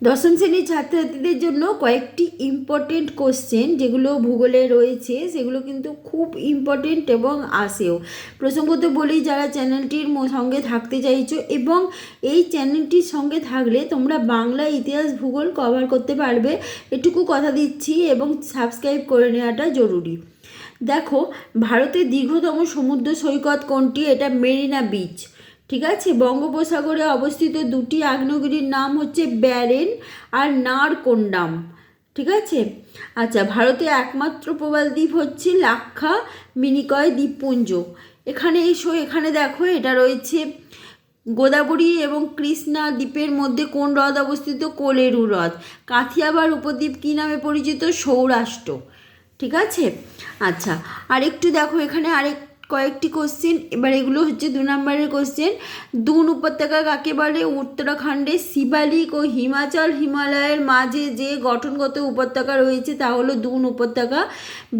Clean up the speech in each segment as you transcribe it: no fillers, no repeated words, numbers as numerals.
দশম শ্রেণীর ছাত্রছাত্রীদের জন্য কয়েকটি ইম্পর্টেন্ট কোশ্চেন যেগুলো ভূগোলে রয়েছে সেগুলো কিন্তু খুব ইম্পর্টেন্ট এবং আসেও। প্রসঙ্গত বলি, যারা চ্যানেলটির সঙ্গে থাকতে চাইছো এবং এই চ্যানেলটির সঙ্গে থাকলে তোমরা বাংলা, ইতিহাস, ভূগোল কভার করতে পারবে, এটুকু কথা দিচ্ছি এবং সাবস্ক্রাইব করে নেওয়াটা জরুরি। দেখো, ভারতের দীর্ঘতম সমুদ্র সৈকত কোনটি? এটা মেরিনা বিচ। ঠিক আছে, বঙ্গোপসাগরে অবস্থিত দুটি আগ্নেয়গিরির নাম হচ্ছে ব্যারেন আর নারকোন্ডাম। ঠিক আছে। আচ্ছা, ভারতে একমাত্র প্রবাল দ্বীপ হচ্ছে লাক্ষা মিনিকয় দ্বীপপুঞ্জ। এখানে এসো, এখানে দেখো, এটা রয়েছে গোদাবরী এবং কৃষ্ণা দ্বীপের মধ্যে কোন হ্রদ অবস্থিত? কোলেরু হ্রদ। কাথিয়াবার উপদ্বীপ কী নামে পরিচিত? সৌরাষ্ট্র। ঠিক আছে। আচ্ছা, আর একটু দেখো, এখানে কয়েকটি কোশ্চেন, এবার এগুলো হচ্ছে 2 নম্বরের কোশ্চেন। দুন উপত্যকা কাকে বলে? উত্তরাখণ্ডে শিবালিক ও হিমালয়ের মাঝে যে গঠনগত উপত্যকা রয়েছে তা হলো দুন উপত্যকা।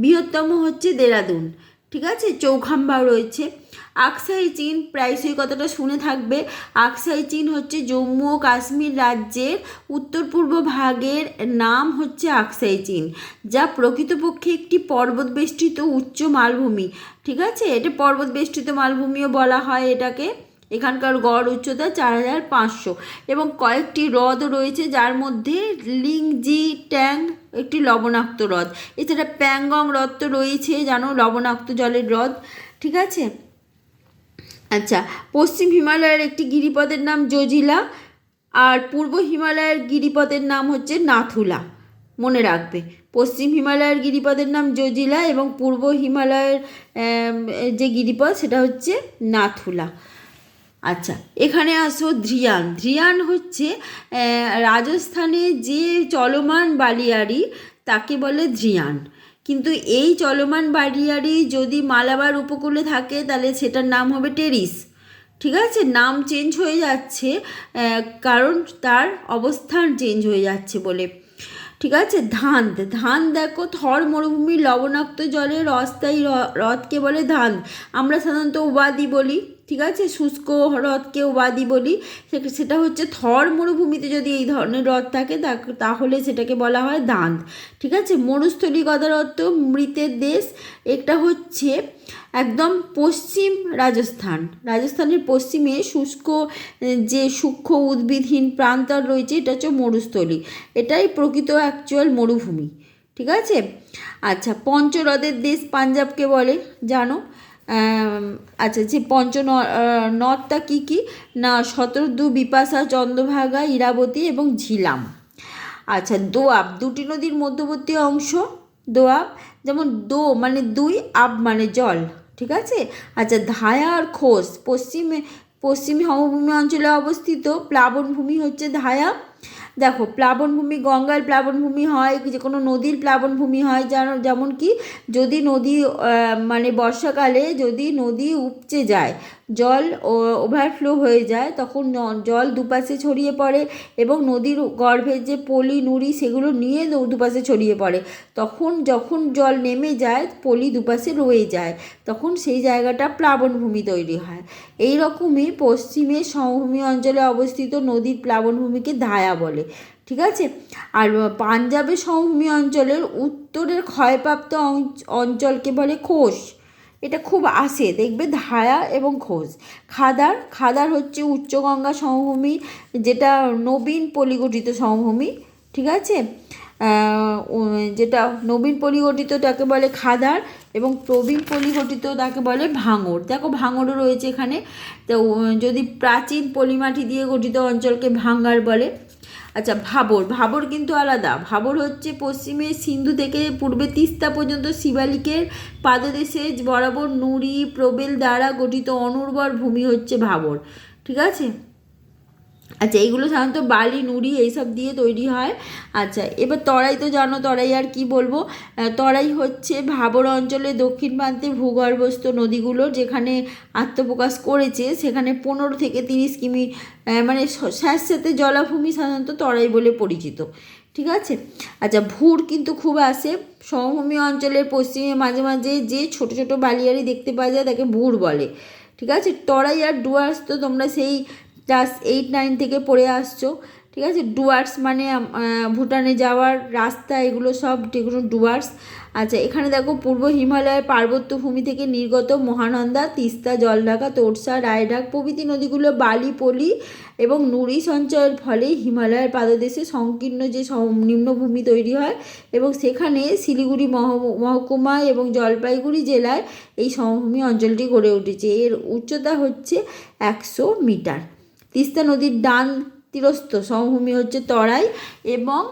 বৃহত্তম হচ্ছে দেরাদুন। ঠিক আছে, চৌখাম্বাও রয়েছে। আকসাই চীন, প্রায়শই কথাটা শুনে থাকবে। আকসাই চীন হচ্ছে জম্মু ও কাশ্মীর রাজ্যের উত্তর পূর্ব ভাগের নাম হচ্ছে আকসাই চীন, যা প্রকৃতপক্ষে একটি পর্বত বেষ্টিত উচ্চ মালভূমি। ঠিক আছে, এটা পর্বত বেষ্টিত মালভূমিও বলা হয় এটাকে। এখানকার গড় উচ্চতা 4500 এবং কয়েকটি হ্রদও রয়েছে, যার মধ্যে লিংজি ট্যাং একটি লবণাক্ত হ্রদ। এছাড়া প্যাংগং হ্রদ তো রয়েছে, জানো, লবণাক্ত জলের হ্রদ। ঠিক আছে। আচ্ছা, পশ্চিম হিমালয়ের একটি গিরিপথের নাম জজিলা আর পূর্ব হিমালয়ের গিরিপথের নাম হচ্ছে নাথুলা। মনে রাখবে, পশ্চিম হিমালয়ের গিরিপথের নাম জজিলা এবং পূর্ব হিমালয়ের যে গিরিপথ সেটা হচ্ছে নাথুলা। আচ্ছা, এখানে আসো ধ্রিয়ান। ধ্রিয়ান হচ্ছে রাজস্থানে যে চলমান বালিয়াড়ি তাকে বলে ধ্রিয়ান। কিন্তু এই চলমান বালিয়াড়ি যদি মালাবার উপকূলে থাকে তাহলে সেটার নাম হবে টেরিস। ঠিক আছে, নাম চেঞ্জ হয়ে যাচ্ছে কারণ তার অবস্থান চেঞ্জ হয়ে যাচ্ছে বলে। ঠিক আছে। ধান্দ। ধান দেখো, থর মরুভূমির লবণাক্ত জলের অস্থায়ী হ্রদকে বলে ধান্দ। আমরা সাধারণত ওয়াদি বলি। ঠিক আছে, শুষ্ক হ্রদকে ওয়াদি বলি। সেটা হচ্ছে থর মরুভূমিতে যদি এই ধরনের হ্রদ থাকে তাহলে সেটাকে বলা হয় ধান্দ। ঠিক আছে। মরুস্থলী কথার অর্থ মৃতের দেশ। এটা হচ্ছে একদম পশ্চিম রাজস্থান। রাজস্থানের পশ্চিমে শুষ্ক যে সূক্ষ্ম উদ্ভিদহীন প্রান্তর রয়েছে এটা হচ্ছে মরুস্থলী। এটাই প্রকৃত অ্যাকচুয়াল মরুভূমি। ঠিক আছে। আচ্ছা, পঞ্চহ্রদের দেশ পাঞ্জাবকে বলে, জানো। আচ্ছা, যে নদটা কী কী না? শতদ্রু, বিপাশা, চন্দ্রভাগা, ইরাবতী এবং ঝিলাম। আচ্ছা, দোয়াব, দুটি নদীর মধ্যবর্তী অংশ দোয়াব। যেমন দো মানে দুই, আব মানে জল। ঠিক আছে। আচ্ছা, ধায়া আর খোস পশ্চিমী সমভূমি অঞ্চলে অবস্থিত। প্লাবনভূমি হচ্ছে ধায়া। দেখো, প্লাবনভূমি গঙ্গার প্লাবনভূমি হয়, যে কোনো নদীর প্লাবনভূমি হয়, যেমন কি যদি নদী মানে বর্ষাকালে যদি নদী উপচে যায়, জল ওভারফ্লো হয়ে যায়, তখন জল দুপাশে ছড়িয়ে পড়ে এবং নদীর গর্ভের যে পলি নুড়ি সেগুলো নিয়ে দুপাশে ছড়িয়ে পড়ে। তখন যখন জল নেমে যায়, পলি দুপাশে রয়ে যায়, তখন সেই জায়গাটা প্লাবনভূমি তৈরি হয়। এই রকমই পশ্চিমের সমভূমি অঞ্চলে অবস্থিত নদীর প্লাবনভূমিকে ধায়া বলে। ঠিক আছে। আর পাঞ্জাবের সমভূমি অঞ্চলের উত্তরের ক্ষয়প্রাপ্ত অঞ্চলকে বলে খোস। এটা খুব আসে, দেখবে, ধায়া এবং খোস। খাদার হচ্ছে উচ্চগঙ্গা সমভূমি, যেটা নবীন পলিগঠিত সমভূমি। ঠিক আছে। যেটা নবীন পলিগঠিত তাকে বলে খাদার এবং প্রবীণ পলিগঠিত তাকে বলে ভাঙড়। দেখো, ভাঙড়ও রয়েছে এখানে। তো যদি প্রাচীন পলিমাটি দিয়ে গঠিত অঞ্চলকে ভাঙ্গার বলে। আচ্ছা, ভাবর কিন্তু আলাদা। ভাবর হচ্ছে পশ্চিমে সিন্ধু থেকে পূর্বে তিস্তা পর্যন্ত শিবালিকের পাদদেশে বরাবর নুড়ি প্রবেল দ্বারা গঠিত অনুর্বর ভূমি হচ্ছে ভাবর। ঠিক আছে। আচ্ছা, এইগুলো সাধারণত বালি, নুড়ি এইসব দিয়ে তৈরি হয়। আচ্ছা, এবার তরাই তো জানো, তরাই আর কি বলবো। তরাই হচ্ছে ভাবর অঞ্চলের দক্ষিণ প্রান্তে ভূগর্ভস্থ নদীগুলো যেখানে আত্মপ্রকাশ করেছে সেখানে 15 থেকে 30 কিমি মানে স্যাঁতস্যাঁতে জলাভূমি সাধারণত তরাই বলে পরিচিত। ঠিক আছে। আচ্ছা, ভুর কিন্তু খুব আসে। সমভূমি অঞ্চলের পশ্চিমে মাঝে মাঝে যে ছোট ছোট বালিয়াড়ি দেখতে পাওয়া যায় তাকে ভুর বলে। ঠিক আছে। তরাই আর ডুয়ার্স তো তোমরা সেই ক্লাস 8-9 থেকে পড়ে আসছো। ঠিক আছে। ডুয়ার্স মানে ভুটানে যাওয়ার রাস্তা, এগুলো সব যেগুলো ডুয়ার্স। আচ্ছা, এখানে দেখো পূর্ব হিমালয়ের পার্বত্যভূমি থেকে নির্গত মহানন্দা, তিস্তা, জলঢাকা, তোরসা, রায়ডাক প্রভৃতি নদীগুলো বালি, পলি এবং নুড়ি সঞ্চয়ের ফলে হিমালয়ের পাদদেশে সংকীর্ণ যে নিম্নভূমি তৈরি হয় এবং সেখানে শিলিগুড়ি মহকুমা এবং জলপাইগুড়ি জেলায় এই সমভূমি অঞ্চলটি গড়ে উঠেছে। এর উচ্চতা হচ্ছে 100 মিটার। তিস্তা নদীর ডান তীরস্থ সমভূমি হচ্ছে তরাই এবং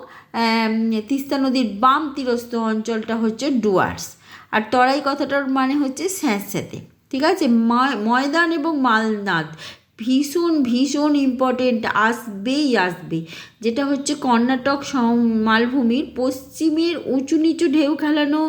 তিস্তা নদীর বাম তীরস্থ অঞ্চলটা হচ্ছে ডুয়ার্স। আর তরাই কথাটার মানে হচ্ছে স্যাঁতস্যাঁতে। ঠিক আছে। ময়দান এবং মালনাদ ভীষণ ভীষণ ইম্পর্টেন্ট, আসবে। যেটা হচ্ছে কর্ণাটক মালভূমির পশ্চিমের উঁচু নিচু ঢেউ খেলানো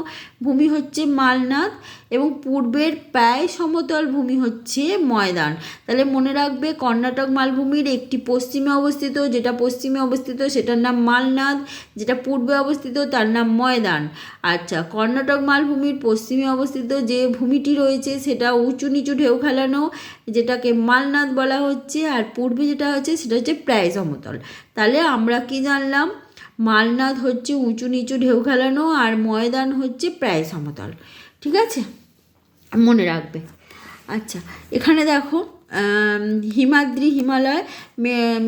ভূমি হচ্ছে মালনাদ এবং পূর্বের প্রায় সমতল ভূমি হচ্ছে ময়দান। তাহলে মনে রাখবে, কর্ণাটক মালভূমির একটি পশ্চিমে অবস্থিত, যেটা পশ্চিমে অবস্থিত সেটার নাম মালনাদ, যেটা পূর্বে অবস্থিত তার নাম ময়দান। আচ্ছা, কর্ণাটক মালভূমির পশ্চিমে অবস্থিত যে ভূমিটি রয়েছে সেটা উঁচু নিচু ঢেউ খেলানো, যেটাকে মালনাদ বলা হচ্ছে, আর পূর্বে যেটা হচ্ছে সেটা হচ্ছে প্রায় সমতল। তাহলে আমরা কি জানলাম? মালনাদ হচ্ছে উঁচু নিচু ঢেউ খেলানো আর ময়দান হচ্ছে প্রায় সমতল। ঠিক আছে, মনে রাখবে। আচ্ছা, এখানে দেখো হিমাদ্রি, হিমালয়,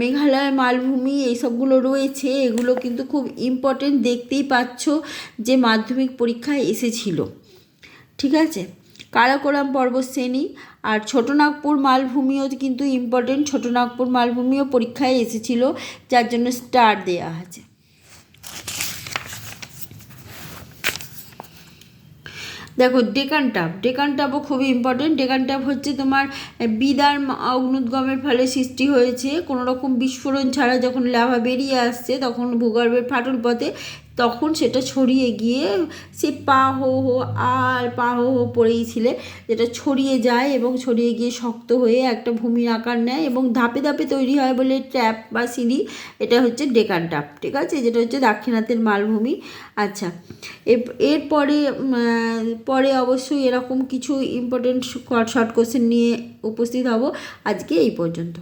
মেঘালয় মালভূমি এইসবগুলো রয়েছে। এগুলো কিন্তু খুব ইম্পর্টেন্ট, দেখতেই পাচ্ছ যে মাধ্যমিক পরীক্ষায় এসেছিল। ঠিক আছে। কারাকোরাম পর্বতশ্রেণী আর ছোটনাগপুর মালভূমিও কিন্তু ইম্পর্টেন্ট, ছোটনাগপুর মালভূমিও পরীক্ষায় এসেছিল, যার জন্য স্টার দেয়া আছে। দেখো ডেকান টাপও খুবই ইম্পর্টেন্ট। ডেকান টাপ হচ্ছে তোমার বিদার অগ্নুদ্গমের ফলে সৃষ্টি হয়েছে। কোনো রকম বিস্ফোরণ ছাড়া যখন লাভা বেরিয়ে আসছে তখন ভূগর্ভের ফাটল পথে, তখন সেটা ছড়িয়ে গিয়ে সে পা হো পড়েইছিলে, যেটা ছড়িয়ে যায় এবং ছড়িয়ে গিয়ে শক্ত হয়ে একটা ভূমির আকার নেয় এবং ধাপে ধাপে তৈরি হয় বলে ট্র্যাপ বা সিঁড়ি। এটা হচ্ছে ডেকান টাপ। ঠিক আছে, যেটা হচ্ছে দাক্ষিণাত্যের মালভূমি। আচ্ছা, এরপরে পরে অবশ্যই এরকম কিছু ইম্পর্টেন্ট শর্ট কোশ্চেন নিয়ে উপস্থিত হব। আজকে এই পর্যন্ত।